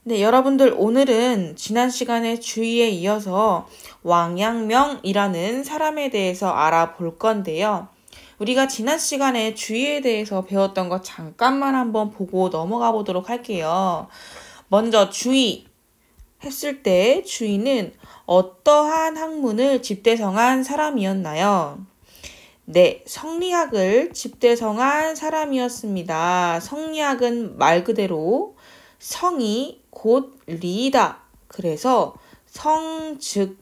네, 여러분들 오늘은 지난 시간의 주의에 이어서 왕양명이라는 사람에 대해서 알아볼 건데요. 우리가 지난 시간에 주의에 대해서 배웠던 거 잠깐만 한번 보고 넘어가 보도록 할게요. 먼저 주의 했을 때 주의는 어떠한 학문을 집대성한 사람이었나요? 네, 성리학을 집대성한 사람이었습니다. 성리학은 말 그대로 성이 곧 리이다. 그래서 성 즉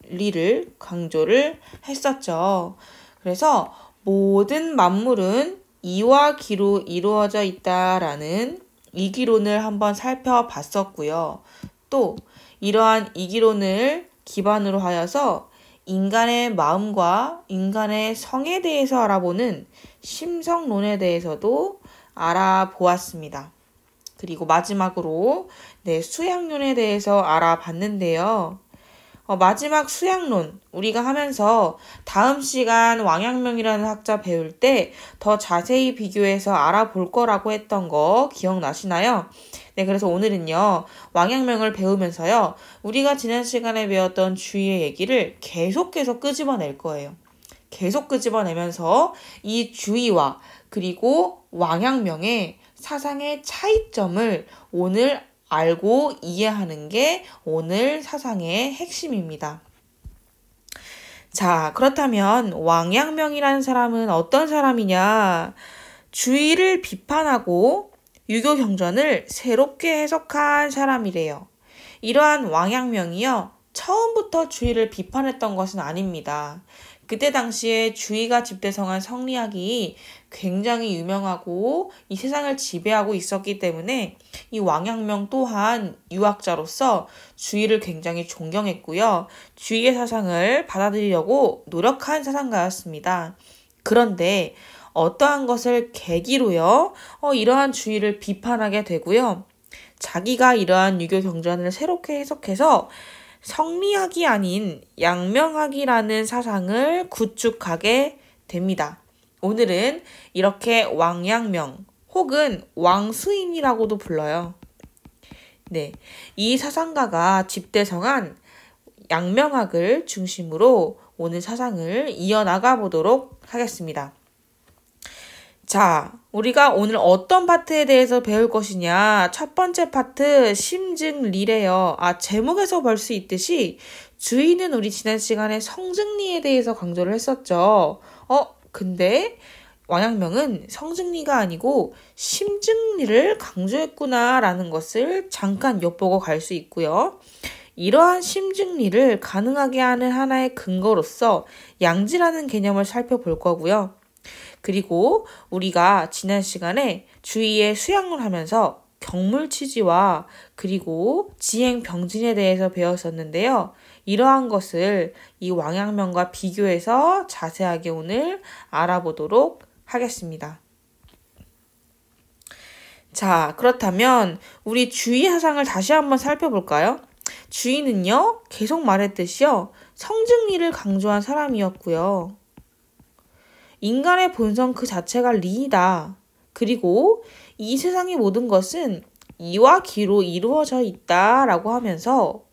리를 강조를 했었죠. 그래서 모든 만물은 이와 기로 이루어져 있다라는 이기론을 한번 살펴봤었고요. 또 이러한 이기론을 기반으로 하여서 인간의 마음과 인간의 성에 대해서 알아보는 심성론에 대해서도 알아보았습니다. 그리고 마지막으로 수양론에 대해서 알아봤는데요. 마지막 수양론 우리가 하면서 다음 시간 왕양명이라는 학자 배울 때 더 자세히 비교해서 알아볼 거라고 했던 거 기억나시나요? 네, 그래서 오늘은요, 왕양명을 배우면서요, 우리가 지난 시간에 배웠던 주의의 얘기를 계속 끄집어낼 거예요. 계속 끄집어내면서 이 주의와 그리고 왕양명의 사상의 차이점을 오늘 알고 이해하는 게 오늘 사상의 핵심입니다. 자, 그렇다면 왕양명이라는 사람은 어떤 사람이냐? 주의를 비판하고 유교 경전을 새롭게 해석한 사람이래요. 이러한 왕양명이요, 처음부터 주의를 비판했던 것은 아닙니다. 그때 당시에 주의가 집대성한 성리학이 굉장히 유명하고 이 세상을 지배하고 있었기 때문에 이 왕양명 또한 유학자로서 주의를 굉장히 존경했고요. 주의의 사상을 받아들이려고 노력한 사상가였습니다. 그런데 어떠한 것을 계기로요, 이러한 주의를 비판하게 되고요. 자기가 이러한 유교 경전을 새롭게 해석해서 성리학이 아닌 양명학이라는 사상을 구축하게 됩니다. 오늘은 이렇게 왕양명 혹은 왕수인이라고도 불러요. 네, 이 사상가가 집대성한 양명학을 중심으로 오늘 사상을 이어나가 보도록 하겠습니다. 자, 우리가 오늘 어떤 파트에 대해서 배울 것이냐? 첫 번째 파트 심증리래요. 제목에서 볼 수 있듯이 주의는 우리 지난 시간에 성증리에 대해서 강조를 했었죠. 근데 왕양명은 성증리가 아니고 심증리를 강조했구나라는 것을 잠깐 엿보고 갈 수 있고요. 이러한 심증리를 가능하게 하는 하나의 근거로서 양지라는 개념을 살펴볼 거고요. 그리고 우리가 지난 시간에 주의의 수양론 하면서 경물치지와 그리고 지행병진에 대해서 배웠었는데요. 이러한 것을 이 왕양명과 비교해서 자세하게 오늘 알아보도록 하겠습니다. 자, 그렇다면 우리 주의 사상을 다시 한번 살펴볼까요? 주의는요, 계속 말했듯이요, 성증리를 강조한 사람이었고요. 인간의 본성 그 자체가 리이다. 그리고 이 세상의 모든 것은 이와 기로 이루어져 있다라고 하면서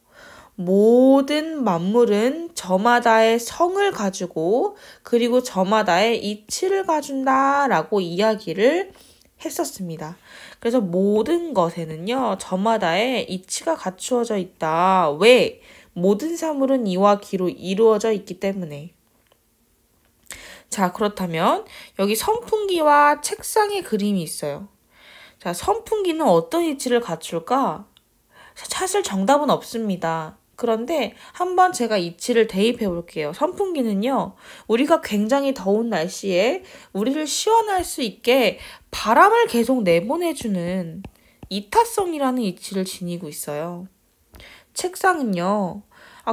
모든 만물은 저마다의 성을 가지고 그리고 저마다의 이치를 가진다라고 이야기를 했었습니다. 그래서 모든 것에는요, 저마다의 이치가 갖추어져 있다. 왜? 모든 사물은 이와 기로 이루어져 있기 때문에. 자, 그렇다면 여기 선풍기와 책상의 그림이 있어요. 자, 선풍기는 어떤 이치를 갖출까? 사실 정답은 없습니다. 그런데 한번 제가 이치를 대입해 볼게요. 선풍기는요, 우리가 굉장히 더운 날씨에 우리를 시원할 수 있게 바람을 계속 내보내주는 이타성이라는 이치를 지니고 있어요. 책상은요,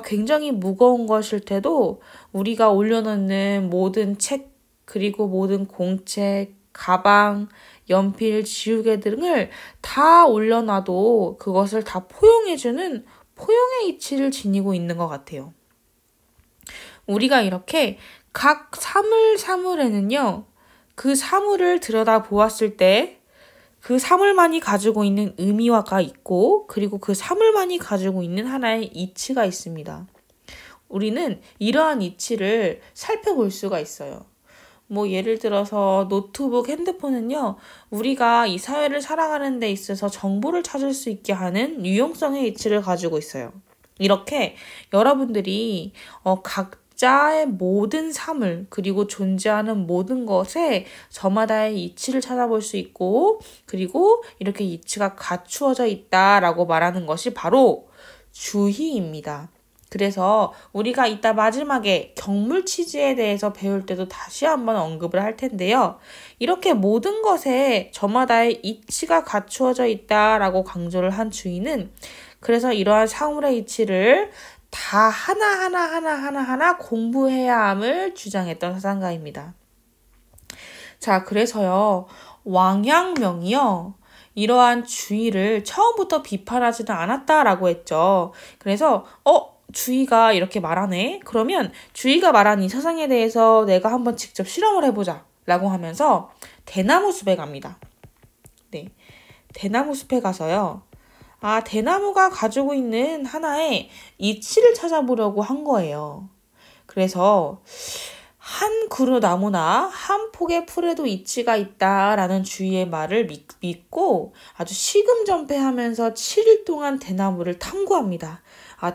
굉장히 무거운 것일 때도 우리가 올려놓는 모든 책, 그리고 모든 공책, 가방, 연필, 지우개 등을 다 올려놔도 그것을 다 포용해주는 포용의 이치를 지니고 있는 것 같아요. 우리가 이렇게 각 사물에는요, 그 사물을 들여다 보았을 때 그 사물만이 가지고 있는 의미화가 있고 그리고 그 사물만이 가지고 있는 하나의 이치가 있습니다. 우리는 이러한 이치를 살펴볼 수가 있어요. 뭐 예를 들어서 노트북, 핸드폰은요. 우리가 이 사회를 살아가는 데 있어서 정보를 찾을 수 있게 하는 유용성의 이치를 가지고 있어요. 이렇게 여러분들이 각자의 모든 사물 그리고 존재하는 모든 것에 저마다의 이치를 찾아볼 수 있고 그리고 이렇게 이치가 갖추어져 있다라고 말하는 것이 바로 주희입니다. 그래서 우리가 이따 마지막에 경물치지에 대해서 배울 때도 다시 한번 언급을 할 텐데요. 이렇게 모든 것에 저마다의 이치가 갖추어져 있다라고 강조를 한 주의는 그래서 이러한 사물의 이치를 다 하나하나 공부해야 함을 주장했던 사상가입니다. 자, 그래서요. 왕양명이요. 이러한 주의를 처음부터 비판하지는 않았다라고 했죠. 그래서 주의가 이렇게 말하네. 그러면 주의가 말한 이 사상에 대해서 내가 한번 직접 실험을 해보자 라고 하면서 대나무 숲에 갑니다. 네, 대나무 숲에 가서요. 대나무가 가지고 있는 하나의 이치를 찾아보려고 한 거예요. 그래서 한 그루 나무나 한 폭의 풀에도 이치가 있다라는 주의의 말을 믿고 아주 시금전폐하면서 7일 동안 대나무를 탐구합니다.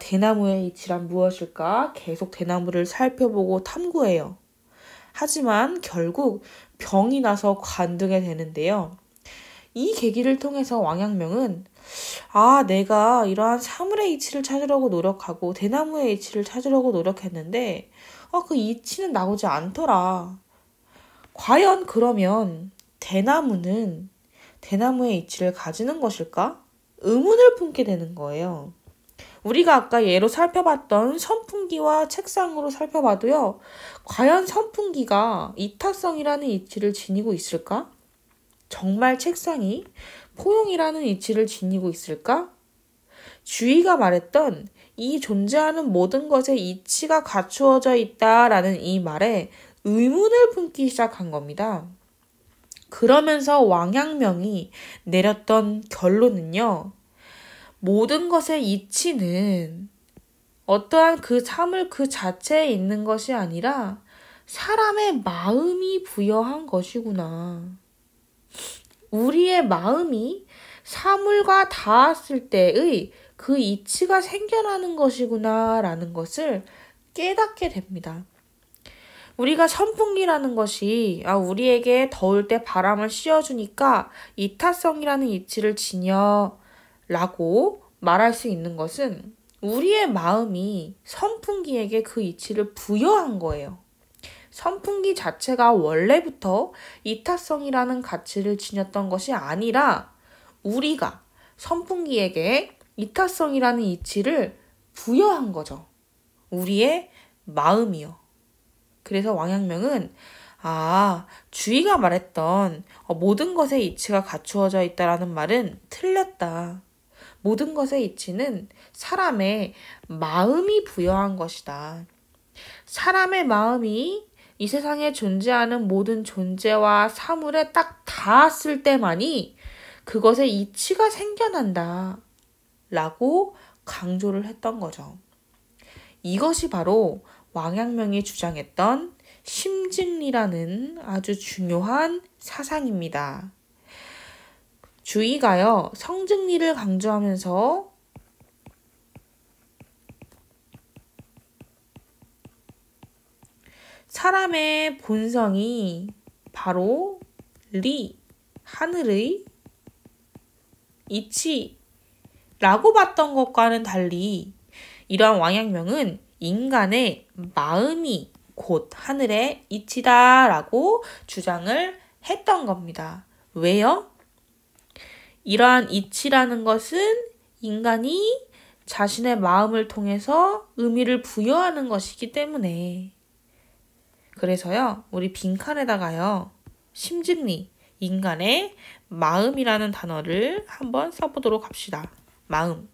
대나무의 이치란 무엇일까? 계속 대나무를 살펴보고 탐구해요. 하지만 결국 병이 나서 관두게 되는데요. 이 계기를 통해서 왕양명은 내가 이러한 사물의 이치를 찾으려고 노력하고 대나무의 이치를 찾으려고 노력했는데 그 이치는 나오지 않더라. 과연 그러면 대나무는 대나무의 이치를 가지는 것일까? 의문을 품게 되는 거예요. 우리가 아까 예로 살펴봤던 선풍기와 책상으로 살펴봐도요. 과연 선풍기가 이타성이라는 이치를 지니고 있을까? 정말 책상이 포용이라는 이치를 지니고 있을까? 주의가 말했던 이 존재하는 모든 것에 이치가 갖추어져 있다라는 이 말에 의문을 품기 시작한 겁니다. 그러면서 왕양명이 내렸던 결론은요. 모든 것의 이치는 어떠한 그 사물 그 자체에 있는 것이 아니라 사람의 마음이 부여한 것이구나. 우리의 마음이 사물과 닿았을 때의 그 이치가 생겨나는 것이구나 라는 것을 깨닫게 됩니다. 우리가 선풍기라는 것이 우리에게 더울 때 바람을 씌워주니까 이타성이라는 이치를 지녀 라고 말할 수 있는 것은 우리의 마음이 선풍기에게 그 이치를 부여한 거예요. 선풍기 자체가 원래부터 이타성이라는 가치를 지녔던 것이 아니라 우리가 선풍기에게 이타성이라는 이치를 부여한 거죠. 우리의 마음이요. 그래서 왕양명은 주의가 말했던 모든 것의 이치가 갖추어져 있다라는 말은 틀렸다. 모든 것의 이치는 사람의 마음이 부여한 것이다. 사람의 마음이 이 세상에 존재하는 모든 존재와 사물에 딱 닿았을 때만이 그것의 이치가 생겨난다. 라고 강조를 했던 거죠. 이것이 바로 왕양명이 주장했던 심증리라는 아주 중요한 사상입니다. 주의가요, 성증리를 강조하면서 사람의 본성이 바로 하늘의 이치라고 봤던 것과는 달리 이러한 왕양명은 인간의 마음이 곧 하늘의 이치다라고 주장을 했던 겁니다. 왜요? 이러한 이치라는 것은 인간이 자신의 마음을 통해서 의미를 부여하는 것이기 때문에 그래서요. 우리 빈칸에다가요. 심증리, 인간의 마음이라는 단어를 한번 써보도록 합시다. 마음.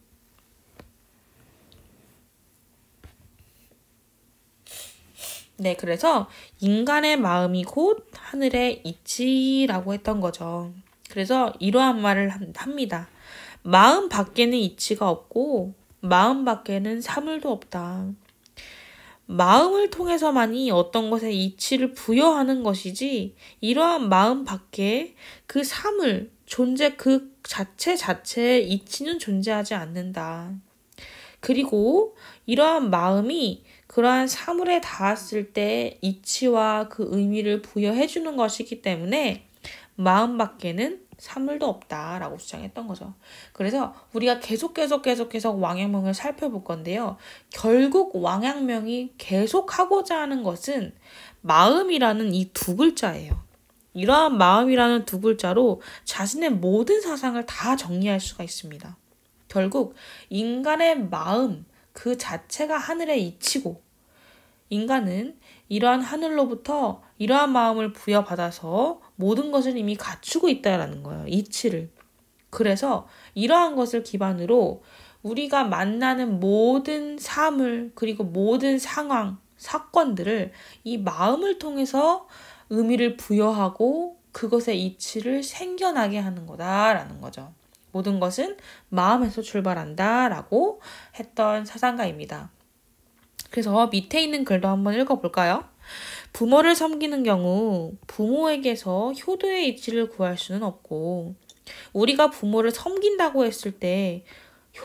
네, 그래서 인간의 마음이 곧 하늘의 이치라고 했던 거죠. 그래서 이러한 말을 합니다. 마음 밖에는 이치가 없고 마음 밖에는 사물도 없다. 마음을 통해서만이 어떤 것에 이치를 부여하는 것이지 이러한 마음 밖에 그 사물, 존재 그 자체의 이치는 존재하지 않는다. 그리고 이러한 마음이 그러한 사물에 닿았을 때 이치와 그 의미를 부여해 주는 것이기 때문에 마음 밖에는 사물도 없다라고 주장했던 거죠. 그래서 우리가 계속 왕양명을 살펴볼 건데요. 결국 왕양명이 계속하고자 하는 것은 마음이라는 이 두 글자예요. 이러한 마음이라는 두 글자로 자신의 모든 사상을 다 정리할 수가 있습니다. 결국 인간의 마음 그 자체가 하늘에 이치고 인간은 이러한 하늘로부터 이러한 마음을 부여받아서 모든 것을 이미 갖추고 있다라는 거예요. 이치를. 그래서 이러한 것을 기반으로 우리가 만나는 모든 사물 그리고 모든 상황, 사건들을 이 마음을 통해서 의미를 부여하고 그것의 이치를 생겨나게 하는 거다라는 거죠. 모든 것은 마음에서 출발한다라고 했던 사상가입니다. 그래서 밑에 있는 글도 한번 읽어볼까요? 부모를 섬기는 경우 부모에게서 효도의 이치를 구할 수는 없고 우리가 부모를 섬긴다고 했을 때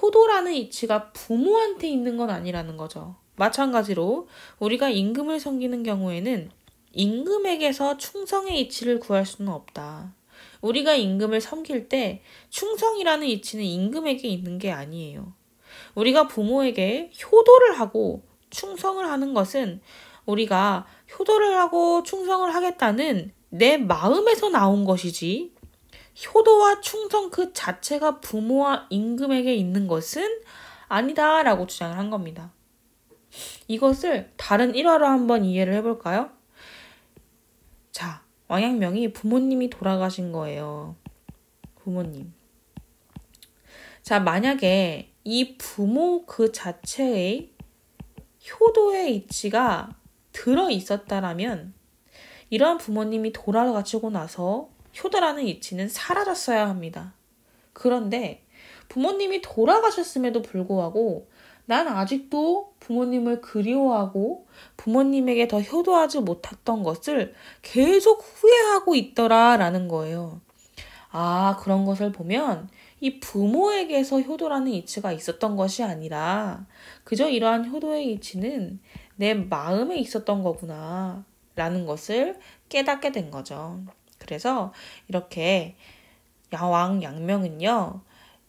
효도라는 이치가 부모한테 있는 건 아니라는 거죠. 마찬가지로 우리가 임금을 섬기는 경우에는 임금에게서 충성의 이치를 구할 수는 없다. 우리가 임금을 섬길 때 충성이라는 이치는 임금에게 있는 게 아니에요. 우리가 부모에게 효도를 하고 충성을 하는 것은 우리가 효도를 하고 충성을 하겠다는 내 마음에서 나온 것이지 효도와 충성 그 자체가 부모와 임금에게 있는 것은 아니다라고 주장을 한 겁니다. 이것을 다른 일화로 한번 이해를 해볼까요? 자, 왕양명이 부모님이 돌아가신 거예요. 부모님. 자, 만약에 이 부모 그 자체의 효도의 이치가 들어 있었다라면 이러한 부모님이 돌아가시고 나서 효도라는 이치는 사라졌어야 합니다. 그런데 부모님이 돌아가셨음에도 불구하고 난 아직도 부모님을 그리워하고 부모님에게 더 효도하지 못했던 것을 계속 후회하고 있더라라는 거예요. 아, 그런 것을 보면 이 부모에게서 효도라는 이치가 있었던 것이 아니라 그저 이러한 효도의 이치는 내 마음에 있었던 거구나 라는 것을 깨닫게 된 거죠. 그래서 이렇게 왕양명은요.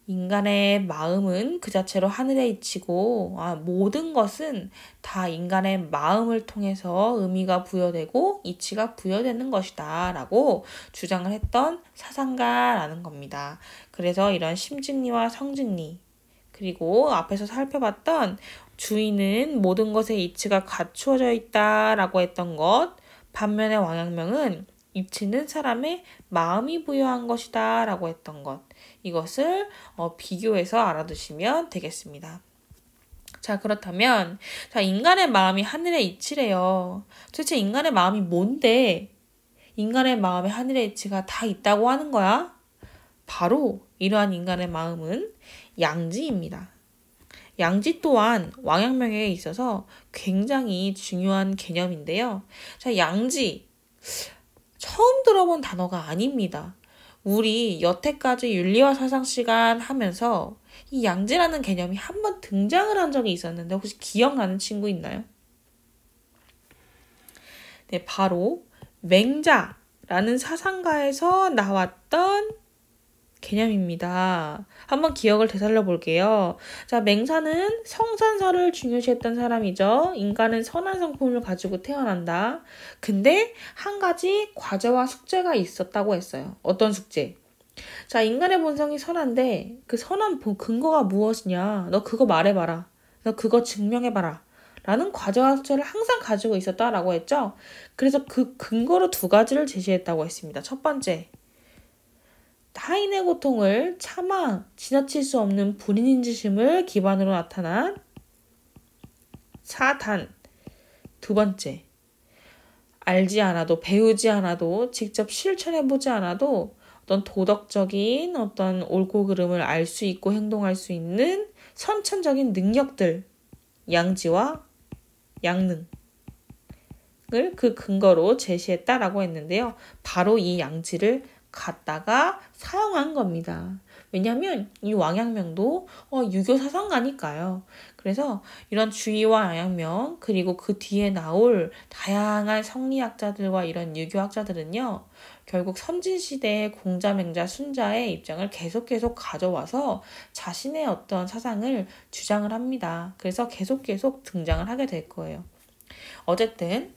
인간의 마음은 그 자체로 하늘에 이치고 모든 것은 다 인간의 마음을 통해서 의미가 부여되고 이치가 부여되는 것이다 라고 주장을 했던 사상가라는 겁니다. 그래서 이런 심증리와 성증리 그리고 앞에서 살펴봤던 주인은 모든 것의 이치가 갖추어져 있다라고 했던 것 반면에 왕양명은 이치는 사람의 마음이 부여한 것이다 라고 했던 것 이것을 비교해서 알아두시면 되겠습니다. 자, 그렇다면 인간의 마음이 하늘에 이치래요. 도대체 인간의 마음이 뭔데 인간의 마음에 하늘의 이치가 다 있다고 하는 거야? 바로 이러한 인간의 마음은 양지입니다. 양지 또한 왕양명에 있어서 굉장히 중요한 개념인데요. 자, 양지 처음 들어본 단어가 아닙니다. 우리 여태까지 윤리와 사상 시간 하면서 이 양지라는 개념이 한번 등장을 한 적이 있었는데 혹시 기억나는 친구 있나요? 네, 바로 맹자라는 사상가에서 나왔던 개념입니다. 한번 기억을 되살려 볼게요. 자, 맹사는 성산설을 중요시했던 사람이죠. 인간은 선한 성품을 가지고 태어난다. 근데 한 가지 과제와 숙제가 있었다고 했어요. 어떤 숙제? 자, 인간의 본성이 선한데 그 선한 근거가 무엇이냐? 너 그거 말해봐라. 너 그거 증명해봐라. 라는 과제와 숙제를 항상 가지고 있었다라고 했죠. 그래서 그 근거로 두 가지를 제시했다고 했습니다. 첫 번째. 타인의 고통을 차마 지나칠 수 없는 불인인지심을 기반으로 나타난 사단. 두 번째, 알지 않아도 배우지 않아도 직접 실천해보지 않아도 어떤 도덕적인 어떤 옳고 그름을 알 수 있고 행동할 수 있는 선천적인 능력들, 양지와 양능을 그 근거로 제시했다라고 했는데요. 바로 이 양지를 갖다가 사용한 겁니다. 왜냐하면 이 왕양명도 유교 사상가니까요. 그래서 이런 주의와 양양명 그리고 그 뒤에 나올 다양한 성리학자들과 이런 유교학자들은요. 결국 선진시대의 공자맹자 순자의 입장을 계속 가져와서 자신의 어떤 사상을 주장을 합니다. 그래서 계속 등장을 하게 될 거예요. 어쨌든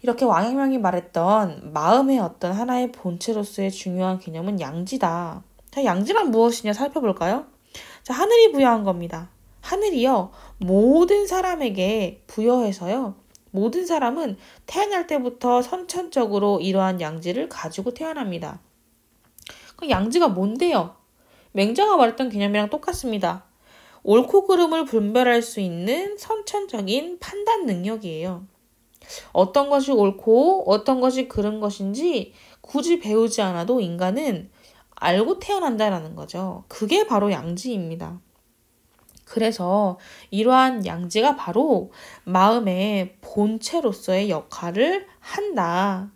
이렇게 왕양명이 말했던 마음의 어떤 하나의 본체로서의 중요한 개념은 양지다. 자, 양지란 무엇이냐 살펴볼까요? 자, 하늘이 부여한 겁니다. 하늘이요, 모든 사람에게 부여해서요, 모든 사람은 태어날 때부터 선천적으로 이러한 양지를 가지고 태어납니다. 그 양지가 뭔데요? 맹자가 말했던 개념이랑 똑같습니다. 옳고 그름을 분별할 수 있는 선천적인 판단 능력이에요. 어떤 것이 옳고 어떤 것이 그른 것인지 굳이 배우지 않아도 인간은 알고 태어난다라는 거죠. 그게 바로 양지입니다. 그래서 이러한 양지가 바로 마음의 본체로서의 역할을 한다.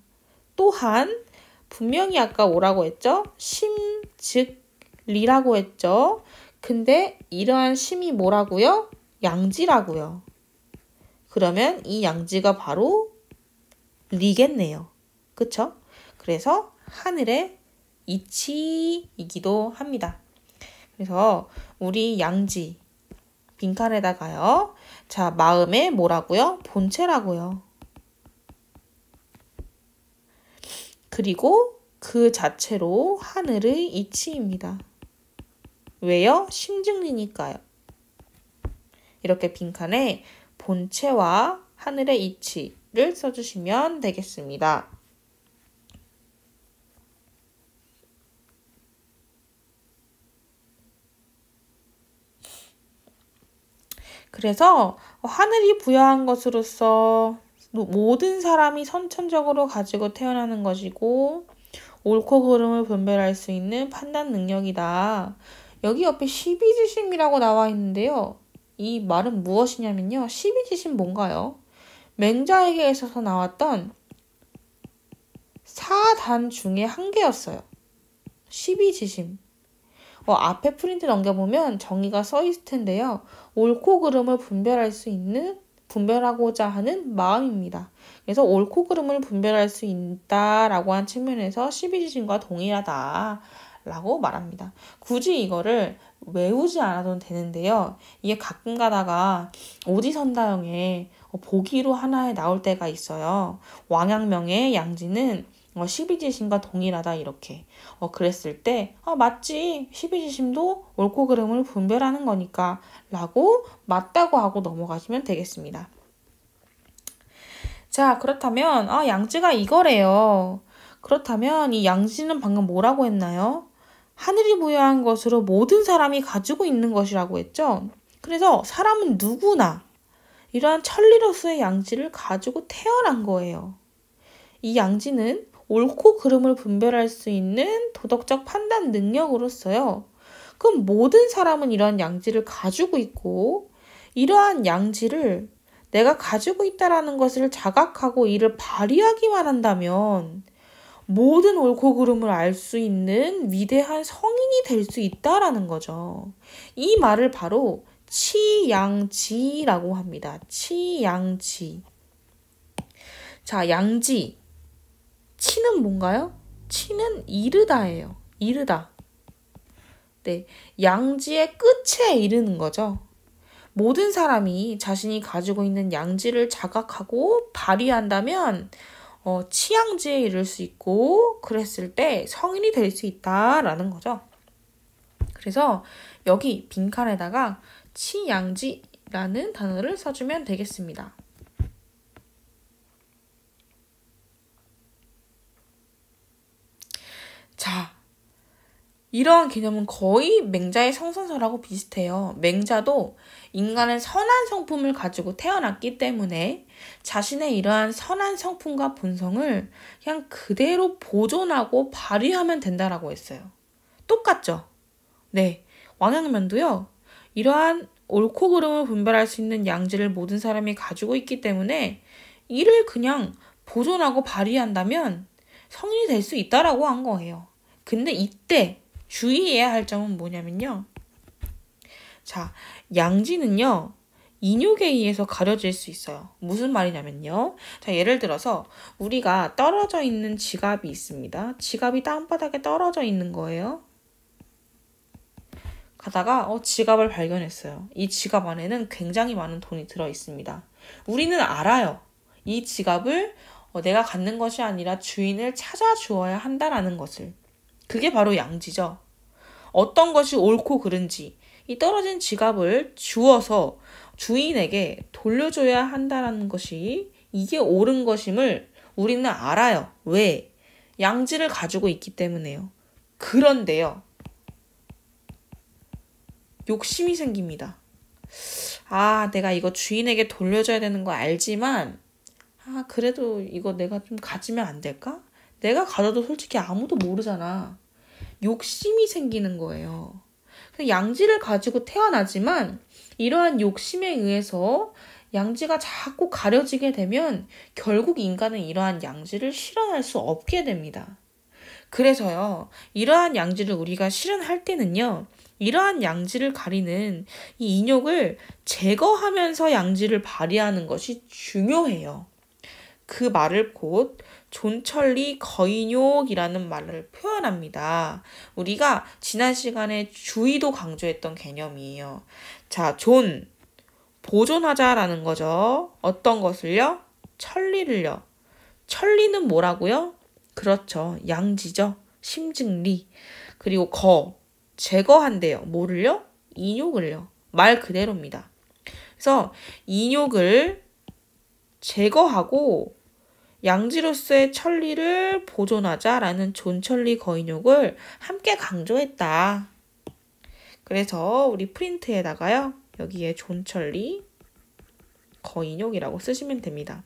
또한 분명히 아까 뭐라고 했죠? 심, 즉, 리라고 했죠. 근데 이러한 심이 뭐라고요? 양지라고요. 그러면 이 양지가 바로 리겠네요. 그쵸? 그래서 하늘의 이치이기도 합니다. 그래서 우리 양지 빈칸에다가요. 자, 마음의 뭐라고요? 본체라고요. 그리고 그 자체로 하늘의 이치입니다. 왜요? 심증리니까요. 이렇게 빈칸에 본체와 하늘의 이치를 써주시면 되겠습니다. 그래서 하늘이 부여한 것으로서 모든 사람이 선천적으로 가지고 태어나는 것이고 옳고 그름을 분별할 수 있는 판단 능력이다. 여기 옆에 십이지심이라고 나와 있는데요. 이 말은 무엇이냐면요. 십이지심 뭔가요? 맹자에게 있어서 나왔던 4단 중에 한 개였어요. 십이지심. 앞에 프린트 넘겨보면 정의가 써 있을 텐데요. 옳고 그름을 분별하고자 하는 마음입니다. 그래서 옳고 그름을 분별할 수 있다라고 한 측면에서 십이지심과 동일하다라고 말합니다. 굳이 이거를 외우지 않아도 되는데요. 이게 가끔 가다가 오지선다형에 보기로 하나에 나올 때가 있어요. 왕양명의 양지는 십이지심과 동일하다 이렇게 그랬을 때 맞지, 십이지심도 옳고 그름을 분별하는 거니까 라고 맞다고 하고 넘어가시면 되겠습니다. 자, 그렇다면 양지가 이거래요. 그렇다면 이 양지는 방금 뭐라고 했나요? 하늘이 부여한 것으로 모든 사람이 가지고 있는 것이라고 했죠. 그래서 사람은 누구나 이러한 천리로서의 양지를 가지고 태어난 거예요. 이 양지는 옳고 그름을 분별할 수 있는 도덕적 판단 능력으로서요. 그럼 모든 사람은 이러한 양지를 가지고 있고 이러한 양지를 내가 가지고 있다라는 것을 자각하고 이를 발휘하기만 한다면 모든 옳고 그름을 알 수 있는 위대한 성인이 될 수 있다라는 거죠. 이 말을 바로 치양지라고 합니다. 치양지. 자, 양지. 치는 뭔가요? 치는 이르다예요. 이르다. 네, 양지의 끝에 이르는 거죠. 모든 사람이 자신이 가지고 있는 양지를 자각하고 발휘한다면 치양지에 이를 수 있고 그랬을 때 성인이 될 수 있다라는 거죠. 그래서 여기 빈칸에다가 치양지라는 단어를 써주면 되겠습니다. 자, 이러한 개념은 거의 맹자의 성선설하고 비슷해요. 맹자도 인간은 선한 성품을 가지고 태어났기 때문에 자신의 이러한 선한 성품과 본성을 그냥 그대로 보존하고 발휘하면 된다라고 했어요. 똑같죠? 네. 왕양면도요. 이러한 옳고 그름을 분별할 수 있는 양지를 모든 사람이 가지고 있기 때문에 이를 그냥 보존하고 발휘한다면 성인이 될 수 있다라고 한 거예요. 근데 이때 주의해야 할 점은 뭐냐면요. 자, 양지는요. 인욕에 의해서 가려질 수 있어요. 무슨 말이냐면요. 자, 예를 들어서 우리가 떨어져 있는 지갑이 있습니다. 지갑이 땅바닥에 떨어져 있는 거예요. 가다가 지갑을 발견했어요. 이 지갑 안에는 굉장히 많은 돈이 들어 있습니다. 우리는 알아요. 이 지갑을 내가 갖는 것이 아니라 주인을 찾아주어야 한다라는 것을. 그게 바로 양지죠. 어떤 것이 옳고 그른지 이 떨어진 지갑을 주어서 주인에게 돌려줘야 한다는 것이 이게 옳은 것임을 우리는 알아요. 왜? 양지를 가지고 있기 때문에요. 그런데요. 욕심이 생깁니다. 내가 이거 주인에게 돌려줘야 되는 거 알지만 그래도 이거 내가 좀 가지면 안 될까? 내가 가져도 솔직히 아무도 모르잖아. 욕심이 생기는 거예요. 양지를 가지고 태어나지만 이러한 욕심에 의해서 양지가 자꾸 가려지게 되면 결국 인간은 이러한 양지를 실현할 수 없게 됩니다. 그래서요, 이러한 양지를 우리가 실현할 때는요, 이러한 양지를 가리는 이 인욕을 제거하면서 양지를 발휘하는 것이 중요해요. 그 말을 곧 존천리 거인욕이라는 말을 표현합니다. 우리가 지난 시간에 주의도 강조했던 개념이에요. 자, 보존하자라는 거죠. 어떤 것을요? 천리를요. 천리는 뭐라고요? 그렇죠. 양지죠. 심증리. 그리고 제거한대요. 뭐를요? 인욕을요. 말 그대로입니다. 그래서 인욕을 제거하고 양지로서의 천리를 보존하자라는 존천리 거인욕을 함께 강조했다. 그래서 우리 프린트에다가요. 여기에 존천리 거인욕이라고 쓰시면 됩니다.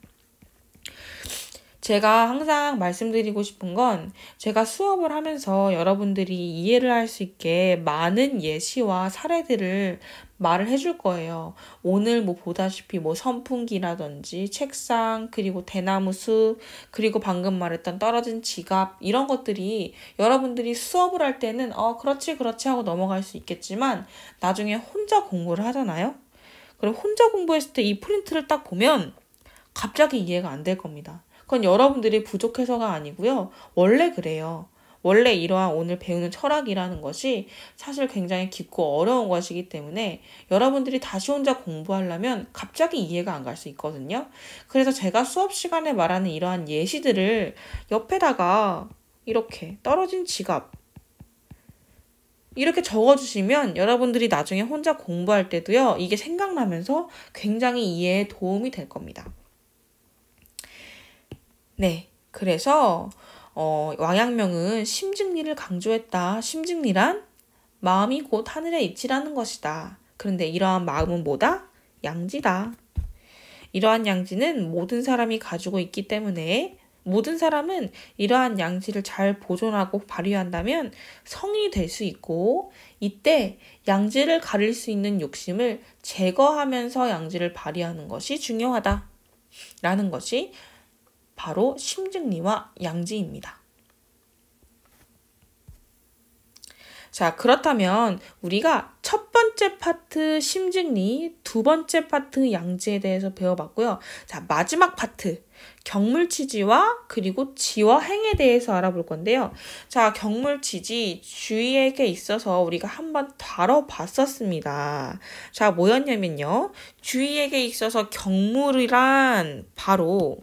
제가 항상 말씀드리고 싶은 건 제가 수업을 하면서 여러분들이 이해를 할 수 있게 많은 예시와 사례들을 말을 해줄 거예요. 오늘 보다시피 선풍기라든지 책상, 그리고 대나무 숲, 그리고 방금 말했던 떨어진 지갑, 이런 것들이 여러분들이 수업을 할 때는 그렇지 하고 넘어갈 수 있겠지만 나중에 혼자 공부를 하잖아요. 그럼 혼자 공부했을 때 이 프린트를 딱 보면 갑자기 이해가 안 될 겁니다. 그건 여러분들이 부족해서가 아니고요. 원래 그래요. 원래 이러한 오늘 배우는 철학이라는 것이 사실 굉장히 깊고 어려운 것이기 때문에 여러분들이 다시 혼자 공부하려면 갑자기 이해가 안 갈 수 있거든요. 그래서 제가 수업 시간에 말하는 이러한 예시들을 옆에다가 이렇게 떨어진 지갑 이렇게 적어주시면 여러분들이 나중에 혼자 공부할 때도요. 이게 생각나면서 굉장히 이해에 도움이 될 겁니다. 네, 그래서 왕양명은 심증리를 강조했다. 심증리란 마음이 곧 하늘의 이치라는 것이다. 그런데 이러한 마음은 뭐다? 양지다. 이러한 양지는 모든 사람이 가지고 있기 때문에 모든 사람은 이러한 양지를 잘 보존하고 발휘한다면 성인이 될 수 있고 이때 양지를 가릴 수 있는 욕심을 제거하면서 양지를 발휘하는 것이 중요하다. 라는 것이 바로 심증리와 양지입니다. 자, 그렇다면 우리가 첫 번째 파트 심증리, 두 번째 파트 양지에 대해서 배워봤고요. 자, 마지막 파트 경물치지와 그리고 지와 행에 대해서 알아볼 건데요. 자, 경물치지 주의에게 있어서 우리가 한번 다뤄봤었습니다. 자, 뭐였냐면요. 주의에게 있어서 경물이란 바로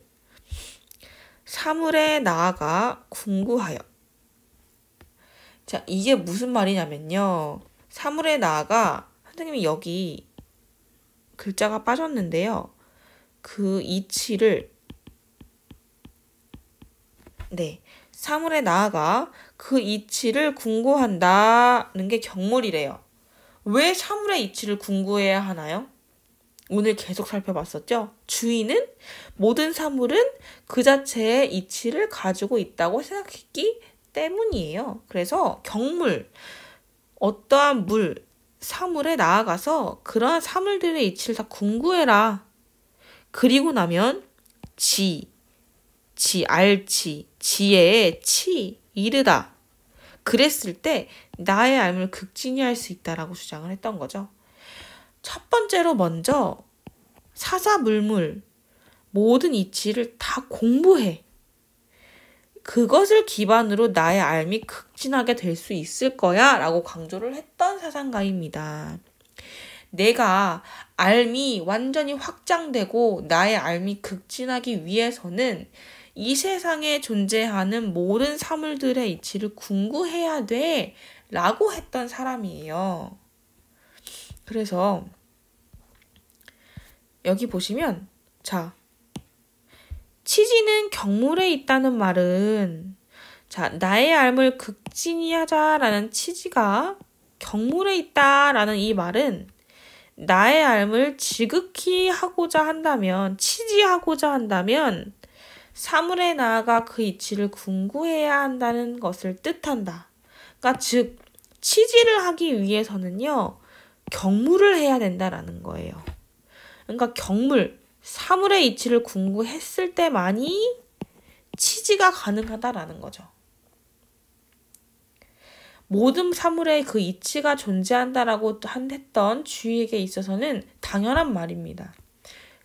사물에 나아가 궁구하여. 자, 이게 무슨 말이냐면요. 사물에 나아가, 선생님이 여기 글자가 빠졌는데요. 그 이치를, 사물에 나아가 그 이치를 궁구한다는 게 경물이래요. 왜 사물의 이치를 궁구해야 하나요? 오늘 계속 살펴봤었죠? 주인은 모든 사물은 그 자체의 이치를 가지고 있다고 생각했기 때문이에요. 그래서 경물, 어떠한 물, 사물에 나아가서 그러한 사물들의 이치를 다 궁구해라. 그리고 나면 알치, 지혜의 치, 이르다. 그랬을 때 나의 알을 극진히할 수 있다라고 주장을 했던 거죠. 첫 번째로 먼저 사사물물 모든 이치를 다 공부해. 그것을 기반으로 나의 알미 극진하게 될 수 있을 거야 라고 강조를 했던 사상가입니다. 내가 알미 완전히 확장되고 나의 알미 극진하기 위해서는 이 세상에 존재하는 모든 사물들의 이치를 궁구해야 돼 라고 했던 사람이에요. 그래서 여기 보시면 자, 치지는 경물에 있다는 말은 나의 알을 극진히 하자라는 치지가 경물에 있다라는 이 말은 나의 알을 지극히 하고자 한다면, 치지하고자 한다면 사물에 나아가 그 이치를 궁구해야 한다는 것을 뜻한다. 그러니까 즉 치지를 하기 위해서는요. 경물을 해야 된다라는 거예요. 그러니까 경물, 사물의 이치를 궁구했을 때만이 치지가 가능하다라는 거죠. 모든 사물에 그 이치가 존재한다라고 했던 주의에게 있어서는 당연한 말입니다.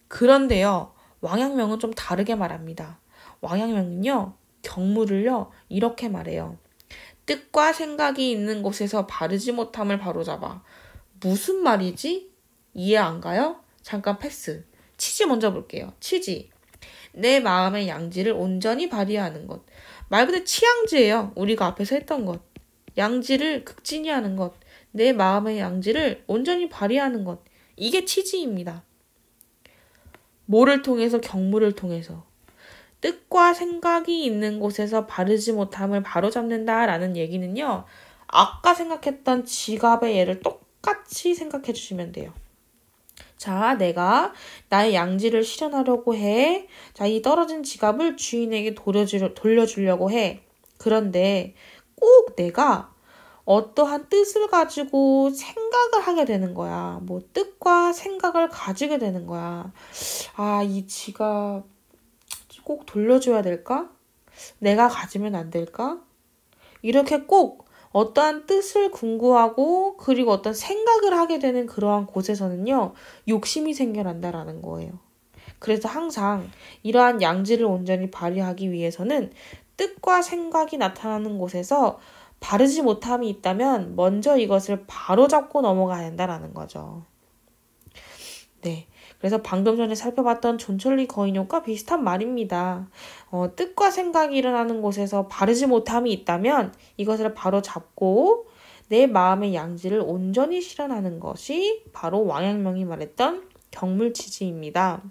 그런데요, 왕양명은 좀 다르게 말합니다. 왕양명은요, 경물을요, 이렇게 말해요. 뜻과 생각이 있는 곳에서 바르지 못함을 바로잡아. 무슨 말이지? 이해 안 가요? 잠깐 패스. 치지 먼저 볼게요. 치지. 내 마음의 양지를 온전히 발휘하는 것. 말 그대로 치양지예요. 우리가 앞에서 했던 것. 양지를 극진히 하는 것. 내 마음의 양지를 온전히 발휘하는 것. 이게 치지입니다. 뭐를 통해서? 경물을 통해서. 뜻과 생각이 있는 곳에서 바르지 못함을 바로잡는다라는 얘기는요. 아까 생각했던 지갑의 예를 똑같이 생각해 주시면 돼요. 자, 내가 나의 양지를 실현하려고 해. 자, 이 떨어진 지갑을 주인에게 돌려주려고 해. 그런데 꼭 내가 어떠한 뜻을 가지고 생각을 하게 되는 거야. 뭐 뜻과 생각을 가지게 되는 거야. 아, 이 지갑 꼭 돌려줘야 될까? 내가 가지면 안 될까? 이렇게 꼭 어떠한 뜻을 궁구하고 그리고 어떤 생각을 하게 되는 그러한 곳에서는요. 욕심이 생겨난다라는 거예요. 그래서 항상 이러한 양지를 온전히 발휘하기 위해서는 뜻과 생각이 나타나는 곳에서 바르지 못함이 있다면 먼저 이것을 바로잡고 넘어가야 된다라는 거죠. 네. 그래서 방금 전에 살펴봤던 존철리 거인용과 비슷한 말입니다. 뜻과 생각이 일어나는 곳에서 바르지 못함이 있다면 이것을 바로잡고 내 마음의 양지를 온전히 실현하는 것이 바로 왕양명이 말했던 경물치지입니다.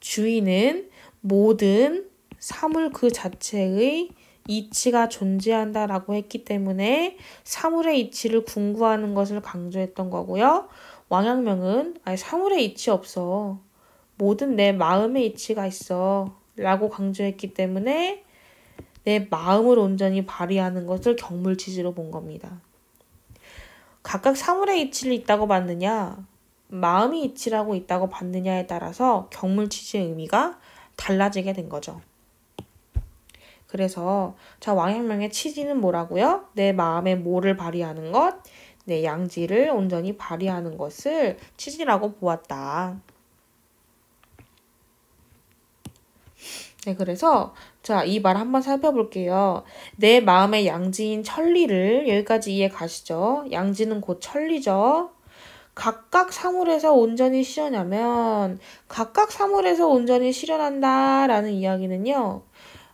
주의는 모든 사물 그 자체의 이치가 존재한다라고 했기 때문에 사물의 이치를 궁구하는 것을 강조했던 거고요. 왕양명은 사물의 이치 없어. 모든 내 마음의 이치가 있어. 라고 강조했기 때문에 내 마음을 온전히 발휘하는 것을 경물치지로 본 겁니다. 각각 사물의 이치를 있다고 봤느냐, 마음의 이치라고 있다고 봤느냐에 따라서 경물치지의 의미가 달라지게 된 거죠. 그래서 왕양명의 치지는 뭐라고요? 내 마음의 모를 발휘하는 것, 내 양지를 온전히 발휘하는 것을 치지라고 보았다. 네, 그래서 이 말 한번 살펴볼게요. 내 마음의 양지인 천리를 여기까지 이해 가시죠? 양지는 곧 천리죠. 각각 사물에서 온전히 실현하면 각각 사물에서 온전히 실현한다라는 이야기는요.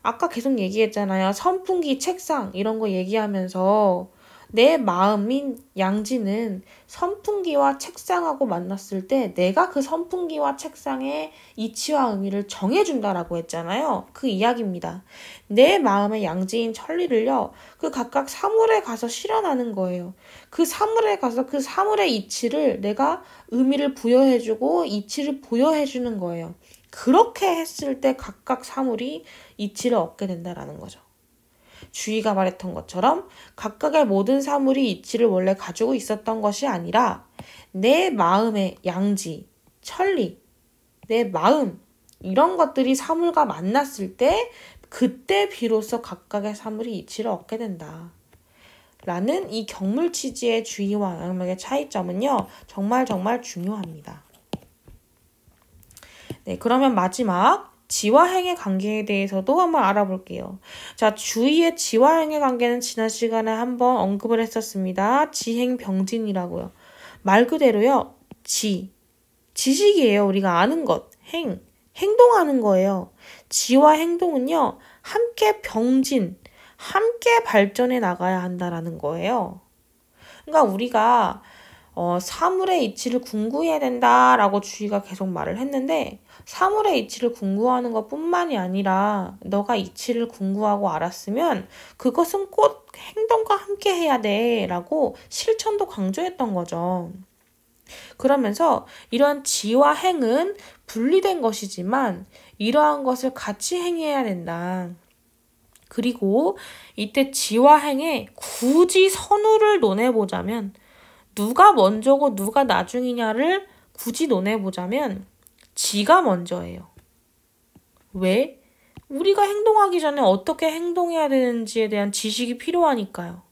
아까 계속 얘기했잖아요. 선풍기, 책상 이런 거 얘기하면서 내 마음인 양지는 선풍기와 책상하고 만났을 때 내가 그 선풍기와 책상의 이치와 의미를 정해준다라고 했잖아요. 그 이야기입니다. 내 마음의 양지인 천리를요, 그 각각 사물에 가서 실현하는 거예요. 그 사물에 가서 그 사물의 이치를 내가 의미를 부여해주고 이치를 부여해주는 거예요. 그렇게 했을 때 각각 사물이 이치를 얻게 된다라는 거죠. 주희가 말했던 것처럼 각각의 모든 사물이 이치를 원래 가지고 있었던 것이 아니라 내 마음의 양지, 천리, 내 마음 이런 것들이 사물과 만났을 때 그때 비로소 각각의 사물이 이치를 얻게 된다. 라는 이 경물치지의 주의와 영역의 차이점은요. 정말 중요합니다. 네, 그러면 마지막 지와 행의 관계에 대해서도 한번 알아볼게요. 자, 주의의 지와 행의 관계는 지난 시간에 한번 언급을 했었습니다. 지행병진이라고요. 말 그대로요. 지식이에요. 우리가 아는 것. 행동하는 거예요. 지와 행동은요. 함께 병진, 함께 발전해 나가야 한다라는 거예요. 그러니까 우리가 사물의 이치를 궁구해야 된다라고 주희가 계속 말을 했는데 사물의 이치를 궁구하는 것뿐만이 아니라 너가 이치를 궁구하고 알았으면 그것은 꼭 행동과 함께 해야 돼라고 실천도 강조했던 거죠. 그러면서 이러한 지와 행은 분리된 것이지만 이러한 것을 같이 행해야 된다. 그리고 이때 지와 행에 굳이 선후를 논해보자면 누가 먼저고 누가 나중이냐를 굳이 논해보자면 지가 먼저예요. 왜? 우리가 행동하기 전에 어떻게 행동해야 되는지에 대한 지식이 필요하니까요.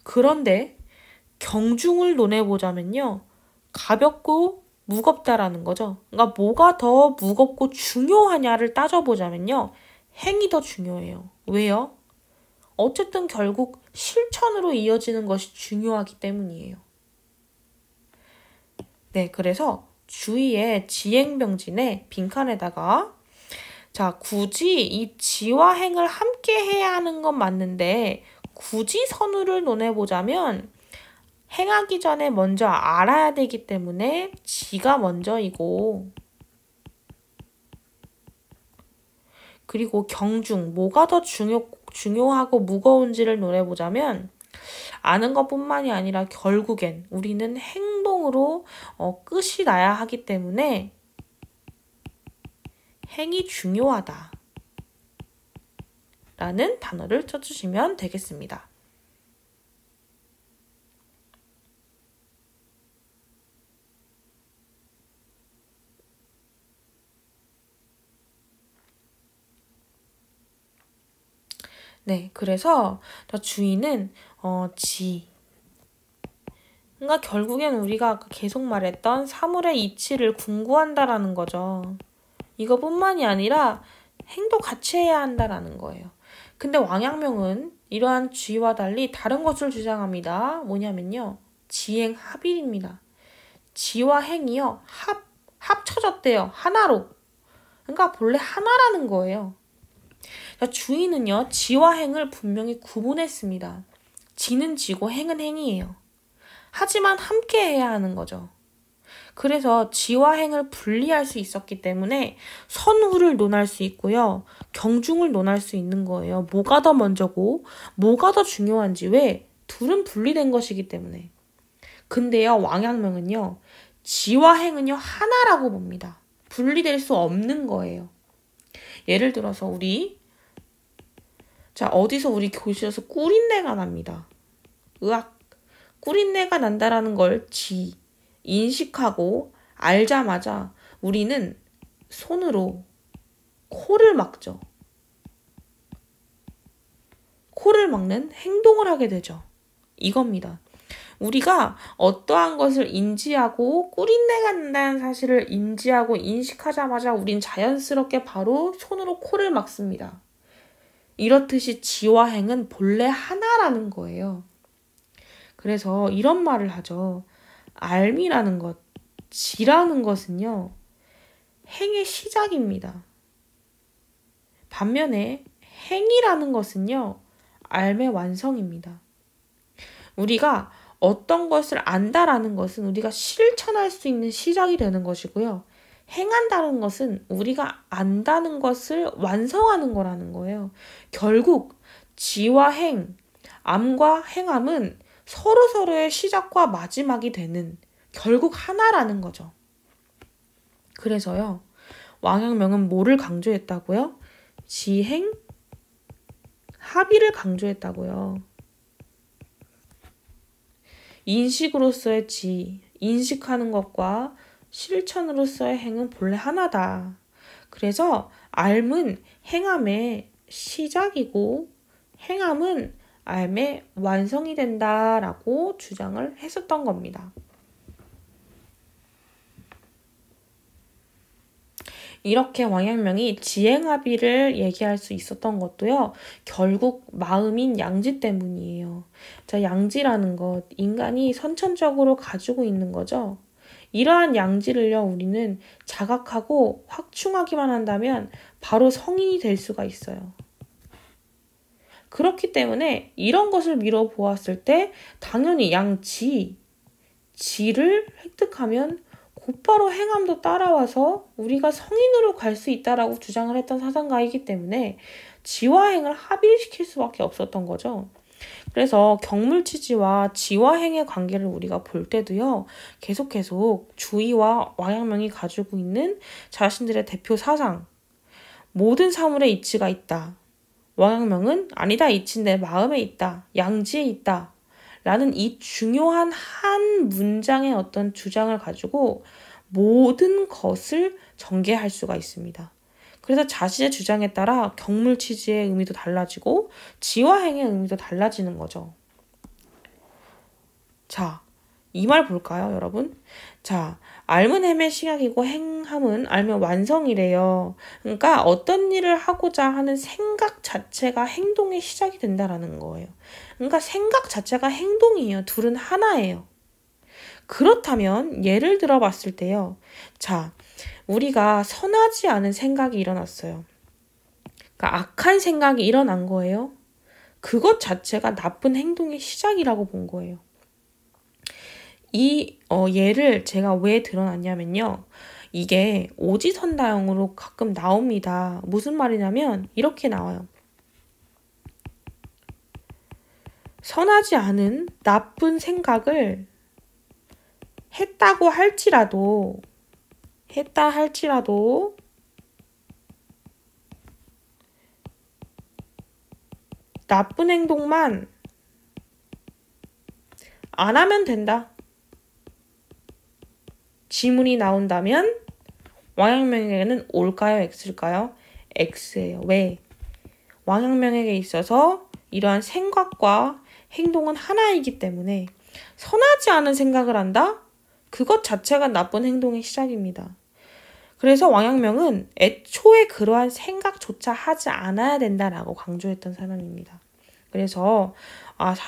그런데 경중을 논해보자면요. 가볍고 무겁다라는 거죠. 그러니까 뭐가 더 무겁고 중요하냐를 따져보자면요. 행이 더 중요해요. 왜요? 어쨌든 결국 실천으로 이어지는 것이 중요하기 때문이에요. 네, 그래서 주위에 지행병진의 빈칸에다가 자, 굳이 이 지와 행을 함께 해야 하는 건 맞는데 굳이 선우를 논해보자면 행하기 전에 먼저 알아야 되기 때문에 지가 먼저이고 그리고 경중, 뭐가 더 중요하고 무거운지를 논해보자면 아는 것뿐만이 아니라 결국엔 우리는 행동으로 끝이 나야 하기 때문에 행이 중요하다 라는 단어를 써주시면 되겠습니다. 네, 그래서 주의는 그러니까 결국엔 우리가 아까 계속 말했던 사물의 이치를 궁구한다라는 거죠. 이것뿐만이 아니라 행도 같이 해야 한다라는 거예요. 근데 왕양명은 이러한 주의와 달리 다른 것을 주장합니다. 뭐냐면요. 지행합일입니다. 지와 행이요. 합쳐졌대요. 하나로. 그러니까 본래 하나라는 거예요. 주의는요. 지와 행을 분명히 구분했습니다. 지는 지고 행은 행이에요. 하지만 함께 해야 하는 거죠. 그래서 지와 행을 분리할 수 있었기 때문에 선후를 논할 수 있고요. 경중을 논할 수 있는 거예요. 뭐가 더 먼저고 뭐가 더 중요한지. 왜? 둘은 분리된 것이기 때문에. 근데요. 왕양명은요. 지와 행은요. 하나라고 봅니다. 분리될 수 없는 거예요. 예를 들어서 어디서 우리 교실에서 꿀인내가 납니다. 으악. 꿀인내가 난다라는 걸 인식하고 알자마자 우리는 손으로 코를 막죠. 코를 막는 행동을 하게 되죠. 이겁니다. 우리가 어떠한 것을 인지하고 꿀인내가 난다는 사실을 인지하고 인식하자마자 우린 자연스럽게 바로 손으로 코를 막습니다. 이렇듯이 지와 행은 본래 하나라는 거예요. 그래서 이런 말을 하죠. 알미라는 것, 지라는 것은요. 행의 시작입니다. 반면에 행이라는 것은요. 알의 완성입니다. 우리가 어떤 것을 안다라는 것은 우리가 실천할 수 있는 시작이 되는 것이고요. 행한다는 것은 우리가 안다는 것을 완성하는 거라는 거예요. 결국 지와 행, 암과 행함은 서로서로의 시작과 마지막이 되는 결국 하나라는 거죠. 그래서요. 왕양명은 뭐를 강조했다고요? 지행, 합의를 강조했다고요. 인식으로서의 지, 인식하는 것과 실천으로서의 행은 본래 하나다. 그래서 앓은 행함의 시작이고 행함은 앓의 완성이 된다라고 주장을 했었던 겁니다. 이렇게 왕양명이 지행합의를 얘기할 수 있었던 것도요. 결국 마음인 양지 때문이에요. 자, 양지라는 것, 인간이 선천적으로 가지고 있는 거죠. 이러한 양지를요. 우리는 자각하고 확충하기만 한다면 바로 성인이 될 수가 있어요. 그렇기 때문에 이런 것을 미뤄보았을 때 당연히 지를 획득하면 곧바로 행함도 따라와서 우리가 성인으로 갈 수 있다라고 주장을 했던 사상가이기 때문에 지와 행을 합일시킬 수밖에 없었던 거죠. 그래서 경물치지와 지와 행의 관계를 우리가 볼 때도요. 계속 주의와 왕양명이 가지고 있는 자신들의 대표 사상, 모든 사물에 이치가 있다. 왕양명은 아니다, 이치는 내 마음에 있다. 양지에 있다. 라는 이 중요한 한 문장의 어떤 주장을 가지고 모든 것을 전개할 수가 있습니다. 그래서 자신의 주장에 따라 경물치지의 의미도 달라지고 지와행의 의미도 달라지는 거죠. 자, 이 말 볼까요, 여러분? 자, 앓은 행의 시작이고 행함은 알면 완성이래요. 그러니까 어떤 일을 하고자 하는 생각 자체가 행동의 시작이 된다라는 거예요. 그러니까 생각 자체가 행동이에요. 둘은 하나예요. 그렇다면 예를 들어 봤을 때요. 자, 우리가 선하지 않은 생각이 일어났어요. 그러니까 악한 생각이 일어난 거예요. 그것 자체가 나쁜 행동의 시작이라고 본 거예요. 이 예를 제가 왜 들어놨냐면요. 이게 오지선다형으로 가끔 나옵니다. 무슨 말이냐면 이렇게 나와요. 선하지 않은 나쁜 생각을 했다 할지라도 나쁜 행동만 안 하면 된다. 지문이 나온다면 왕양명에게는 O일까요? X일까요? X예요. 왜? 왕양명에게 있어서 이러한 생각과 행동은 하나이기 때문에 선하지 않은 생각을 한다? 그것 자체가 나쁜 행동의 시작입니다. 그래서 왕양명은 애초에 그러한 생각조차 하지 않아야 된다라고 강조했던 사람입니다. 그래서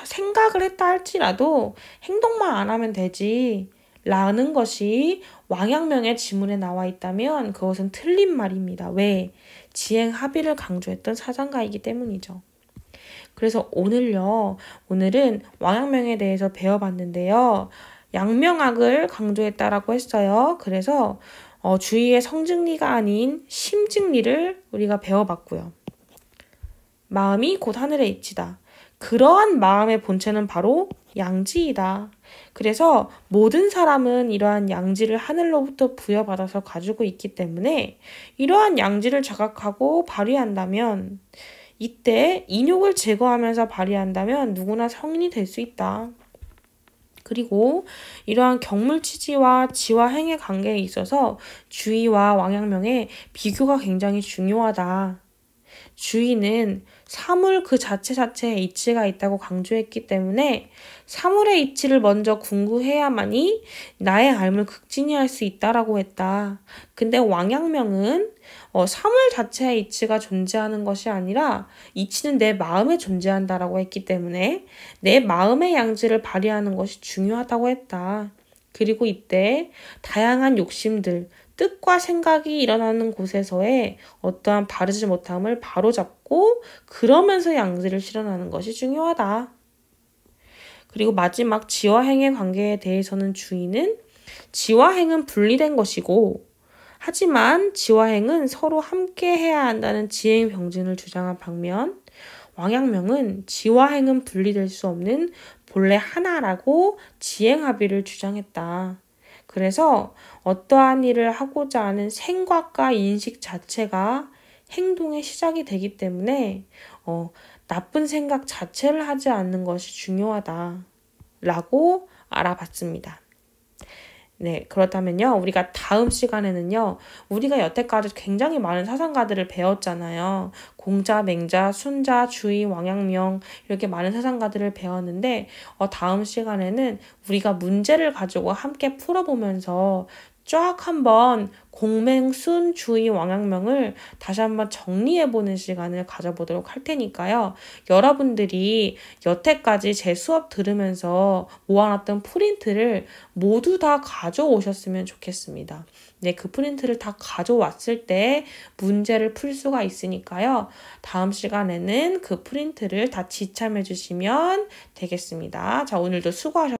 생각을 했다 할지라도 행동만 안 하면 되지 라는 것이 왕양명의 지문에 나와 있다면 그것은 틀린 말입니다. 왜? 지행 합의를 강조했던 사상가이기 때문이죠. 그래서 오늘은 왕양명에 대해서 배워봤는데요. 양명학을 강조했다라고 했어요. 그래서 주의의 성증리가 아닌 심증리를 우리가 배워봤고요. 마음이 곧 하늘에 이치다. 그러한 마음의 본체는 바로 양지이다. 그래서 모든 사람은 이러한 양지를 하늘로부터 부여받아서 가지고 있기 때문에 이러한 양지를 자각하고 발휘한다면 이때 인욕을 제거하면서 발휘한다면 누구나 성인이 될 수 있다. 그리고 이러한 경물치지와 지와 행의 관계에 있어서 주의와 왕양명의 비교가 굉장히 중요하다. 주의는 사물 그 자체에 이치가 있다고 강조했기 때문에 사물의 이치를 먼저 궁구해야만이 나의 앓을 극진히할 수 있다라고 했다. 근데 왕양명은 사물 자체의 이치가 존재하는 것이 아니라 이치는 내 마음에 존재한다라고 했기 때문에 내 마음의 양지를 발휘하는 것이 중요하다고 했다. 그리고 이때 다양한 욕심들, 뜻과 생각이 일어나는 곳에서의 어떠한 바르지 못함을 바로잡고 그러면서 양지를 실현하는 것이 중요하다. 그리고 마지막 지와 행의 관계에 대해서는 주의는 지와 행은 분리된 것이고 하지만 지와 행은 서로 함께 해야 한다는 지행 병진을 주장한 반면 왕양명은 지와 행은 분리될 수 없는 본래 하나라고 지행 합의를 주장했다. 그래서 어떠한 일을 하고자 하는 생각과 인식 자체가 행동의 시작이 되기 때문에 나쁜 생각 자체를 하지 않는 것이 중요하다 라고 알아봤습니다. 네, 그렇다면요. 우리가 다음 시간에는요. 우리가 여태까지 굉장히 많은 사상가들을 배웠잖아요. 공자, 맹자, 순자, 주의, 왕양명 이렇게 많은 사상가들을 배웠는데 다음 시간에는 우리가 문제를 가지고 함께 풀어보면서 쫙 한번 공맹, 순, 주의, 왕양명을 다시 한번 정리해보는 시간을 가져보도록 할 테니까요. 여러분들이 여태까지 제 수업 들으면서 모아놨던 프린트를 모두 다 가져오셨으면 좋겠습니다. 네, 그 프린트를 다 가져왔을 때 문제를 풀 수가 있으니까요. 다음 시간에는 그 프린트를 다 지참해 주시면 되겠습니다. 자, 오늘도 수고하셨습니다.